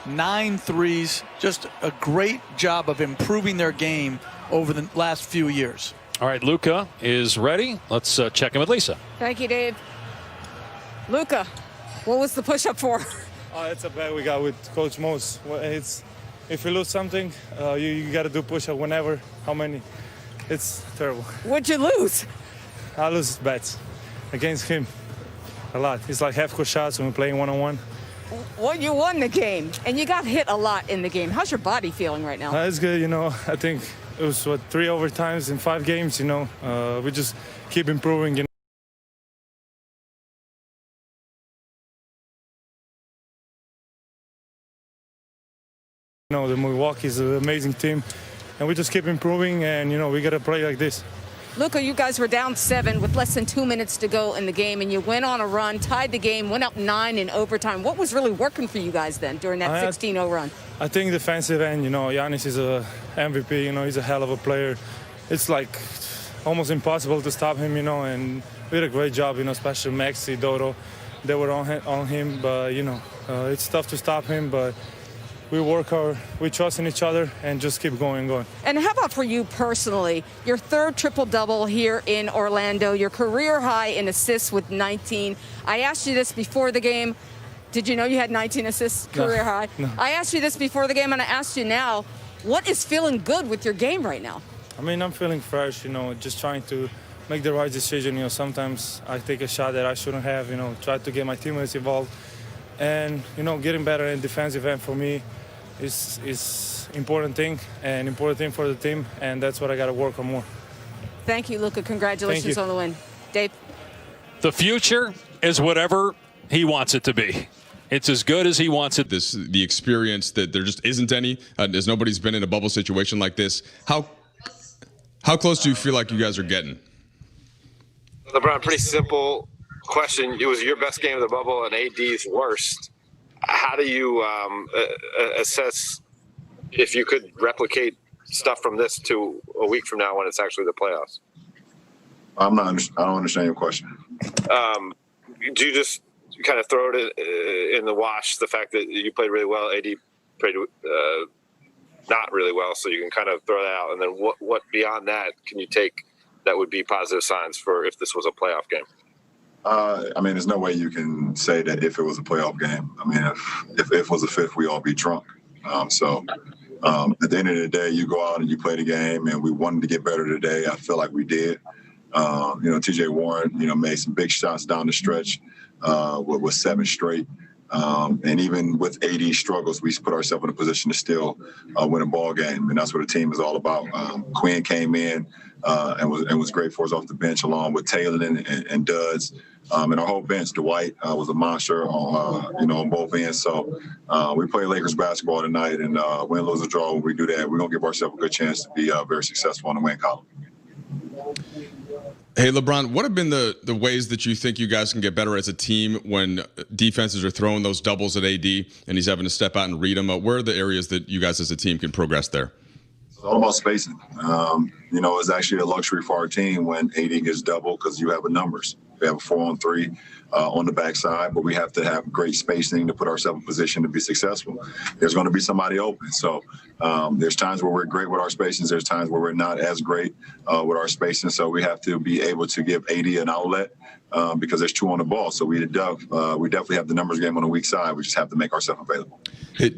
9 threes. Just a great job of improving their game over the last few years. All right, Luka is ready. Let's check in with Lisa. Thank you, Dave. Luka, what was the push-up for? It's a bet we got with Coach Mose. It's if you lose something, you got to do push-up whenever. How many? It's terrible. What'd you lose? I lose bets against him a lot. It's like half-court shots when we're playing one-on-one. Well, you won the game, and you got hit a lot in the game. How's your body feeling right now? It's good, I think it was, 3 overtimes in 5 games, We just keep improving, The Milwaukee is an amazing team, and we just keep improving, and, we got to play like this. Luka, you guys were down 7 with less than 2 minutes to go in the game, and you went on a run, tied the game, went up 9 in overtime. What was really working for you guys then during that 16-0 run? I think defensive end, Giannis is a MVP, he's a hell of a player. It's like almost impossible to stop him, and we did a great job, especially Maxi, Dodo. They were on him, but, it's tough to stop him, but we trust in each other and just keep going. And how about for you personally, your 3rd triple-double here in Orlando, your career high in assists with 19. I asked you this before the game. Did you know you had 19 assists, career high? No. I asked you this before the game, and I asked you now, what is feeling good with your game right now? I'm feeling fresh, just trying to make the right decision. Sometimes I take a shot that I shouldn't have, try to get my teammates involved. And, getting better in defensive end for me is important thing for the team, and that's what I got to work on more. Thank you, Luka. Congratulations on the win. Dave? The future is whatever he wants it to be. It's as good as he wants it. The experience that there just isn't any, as nobody's been in a bubble situation like this. How close do you feel like you guys are getting? LeBron, pretty simple question. It was your best game of the bubble and AD's worst. How do you assess if you could replicate stuff from this to a week from now when it's actually the playoffs? I don't understand your question. Do you just kind of throw it in the wash, the fact that you played really well, AD played not really well, so you can kind of throw that out? And then what beyond that can you take that would be positive signs for if this was a playoff game? There's no way you can say that if it was a playoff game. If it was a fifth, we all be drunk. At the end of the day, you go out and you play the game, and we wanted to get better today. I feel like we did. TJ Warren, made some big shots down the stretch with 7 straight. And even with AD struggles, we put ourselves in a position to still win a ball game, and that's what the team is all about. Quinn came in and was great for us off the bench, along with Taylor and Duds, and our whole bench. Dwight was a monster on both ends. So we play Lakers basketball tonight, and win, lose, or draw. When we do that, we're gonna give ourselves a good chance to be very successful in the win column. Hey, LeBron, what have been the ways that you think you guys can get better as a team when defenses are throwing those doubles at AD and he's having to step out and read them? Where are the areas that you guys as a team can progress there? It's all about spacing. It's actually a luxury for our team when AD gets double because you have numbers. We have a 4-on-3 on the backside, but we have to have great spacing to put ourselves in position to be successful. There's going to be somebody open. So there's times where we're great with our spacing. There's times where we're not as great with our spacing. So we have to be able to give AD an outlet because there's 2 on the ball. So we definitely have the numbers game on the weak side. We just have to make ourselves available.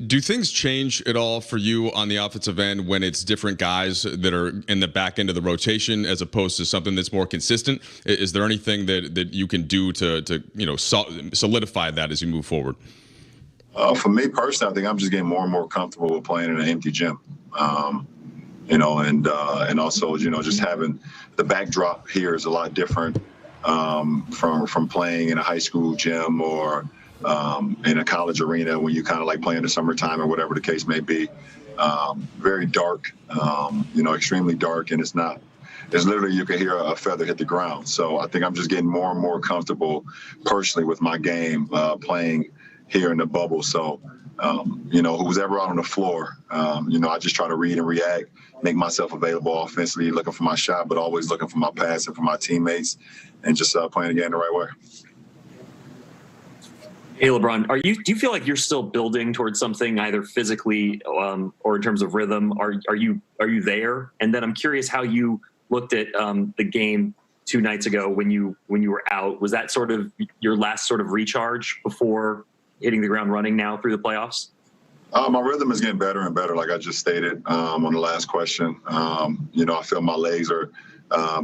Do things change at all for you on the offensive end when it's different guys that are in the back end of the rotation as opposed to something that's more consistent? Is there anything that you can do to solidify that as you move forward? For me personally, I think I'm just getting more and more comfortable with playing in an empty gym. And also, just having the backdrop here is a lot different from playing in a high school gym or in a college arena when you kind of like play in the summertime or whatever the case may be. Very dark, extremely dark, and it's literally you can hear a feather hit the ground. So I think I'm just getting more and more comfortable personally with my game playing here in the bubble. So, who's ever out on the floor, I just try to read and react, make myself available offensively, looking for my shot, but always looking for my pass and for my teammates, and just playing the game the right way. Hey, LeBron, do you feel like you're still building towards something either physically or in terms of rhythm? Are you there? And then I'm curious how you looked at the game 2 nights ago when you were out. Was that sort of your last sort of recharge before hitting the ground running now through the playoffs? My rhythm is getting better and better, like I just stated on the last question. I feel my legs are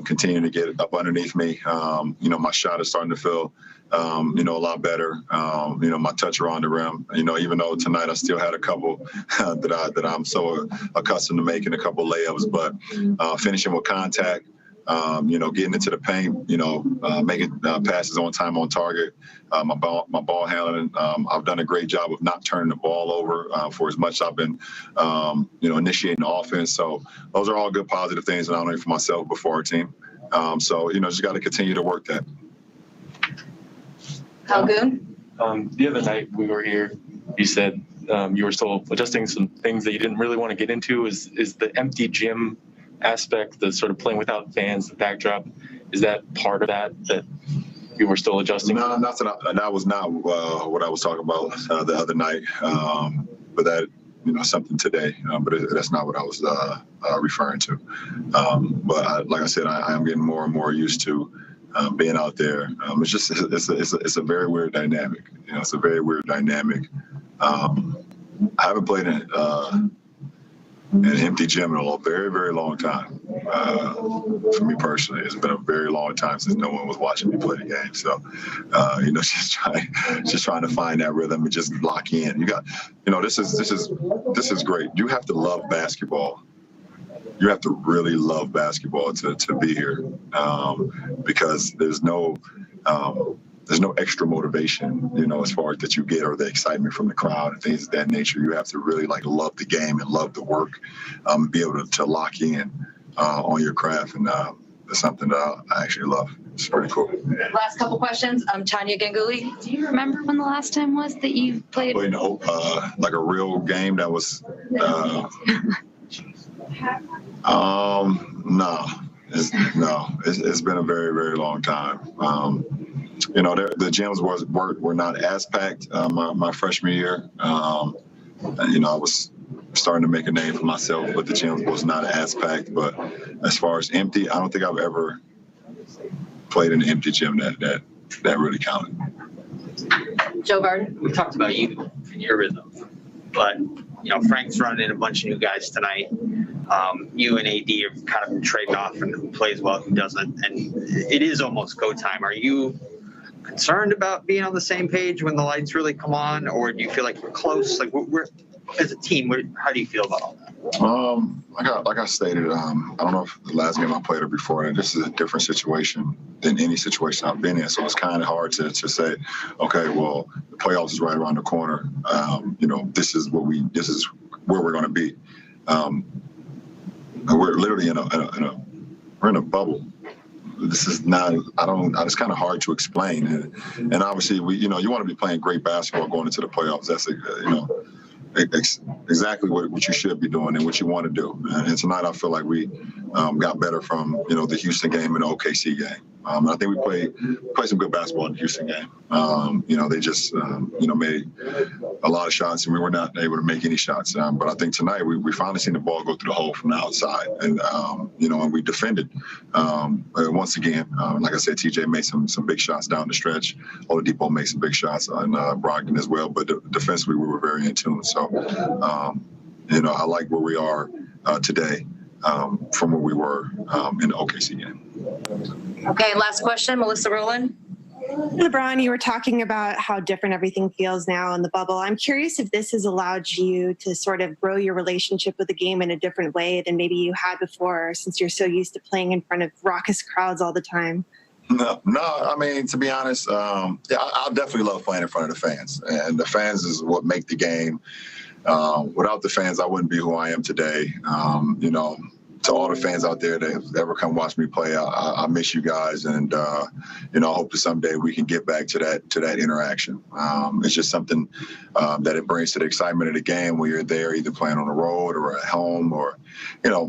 continuing to get up underneath me. My shot is starting to feel, a lot better. My touch around the rim. Even though tonight I still had a couple that I'm so accustomed to making a couple layups, but finishing with contact. Getting into the paint, making passes on time, on target, my ball handling. I've done a great job of not turning the ball over for as much I've been, initiating the offense. So those are all good positive things, not only for myself, but for our team. Just got to continue to work that. Calgoon? The other night we were here, you said you were still adjusting some things that you didn't really want to get into. Is the empty gym aspect, the sort of playing without fans, the backdrop, is that part of that you were still adjusting? No, that was not what I was talking about the other night. But that, something today. But that's not what I was referring to. Like I said, I am getting more and more used to being out there. It's a very weird dynamic. It's a very weird dynamic. I haven't played in an empty gym in a very, very long time. For me personally, it's been a very long time since no one was watching me play the game. So, just trying to find that rhythm and just lock in. This is great. You have to love basketball. You have to really love basketball to be here, because there's no extra motivation, as far as that you get, or the excitement from the crowd and things of that nature. You have to really love the game and love the work, and be able to lock in on your craft. And it's something that I actually love. It's pretty cool. Last couple questions. Tanya Ganguly. Do you remember when the last time was that you played? Like a real game that was. No. It's been a very, very long time. The gyms were not as packed my freshman year. I was starting to make a name for myself, but the gyms was not as packed. But as far as empty, I don't think I've ever played in an empty gym that really counted. Joe Garden. We talked about you and your rhythm, but Frank's running in a bunch of new guys tonight. You and AD have kind of been trading off and who plays well, who doesn't, and it is almost go time. Are you concerned about being on the same page when the lights really come on, or do you feel like we're close? Like we're as a team, how do you feel about all that? Like I stated, I don't know if the last game I played or before, and this is a different situation than any situation I've been in. So it's kind of hard to say, okay, well, the playoffs is right around the corner. This is where we're going to be. We're literally we're in a bubble. This is not. It's kind of hard to explain. And obviously, you want to be playing great basketball going into the playoffs. That's exactly what you should be doing and what you want to do. And tonight, I feel like we got better from the Houston game and the OKC game. And I think we played some good basketball in the Houston game. They just made a lot of shots, and we were not able to make any shots. But I think tonight we finally seen the ball go through the hole from the outside, and and we defended once again. Like I said, TJ made some big shots down the stretch. Oladipo made some big shots on Brogdon as well. But defensively, we were very in tune. So I like where we are today from where we were in the OKC game. Okay, last question, Melissa Rowland. LeBron, you were talking about how different everything feels now in the bubble. I'm curious if this has allowed you to sort of grow your relationship with the game in a different way than maybe you had before, since you're so used to playing in front of raucous crowds all the time. No. I mean, to be honest, I definitely love playing in front of the fans. And the fans is what make the game. Without the fans, I wouldn't be who I am today. To all the fans out there that have ever come watch me play, I miss you guys, and I hope that someday we can get back to that interaction. It's just something that it brings to the excitement of the game when you're there, either playing on the road or at home, or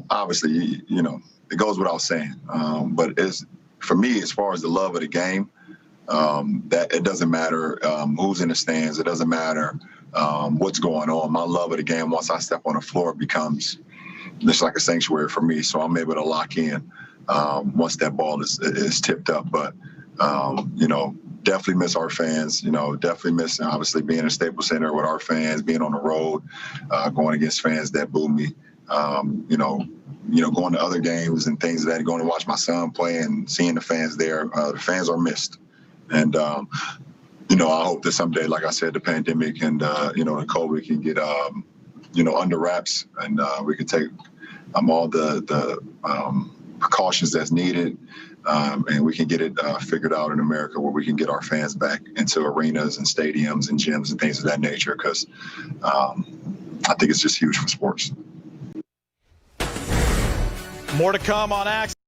obviously it goes without saying. But for me, as far as the love of the game, that it doesn't matter who's in the stands. It doesn't matter what's going on. My love of the game, once I step on the floor, becomes just like a sanctuary for me. So I'm able to lock in once that ball is tipped up. But, definitely miss our fans, definitely miss, obviously, being in Staples Center with our fans, being on the road, going against fans that boo me, going to other games and things like that, going to watch my son play and seeing the fans there. The fans are missed. And, I hope that someday, like I said, the pandemic and, the COVID can get, under wraps and we can take all the precautions that's needed. And we can get it figured out in America where we can get our fans back into arenas and stadiums and gyms and things of that nature, because I think it's just huge for sports. More to come on Action.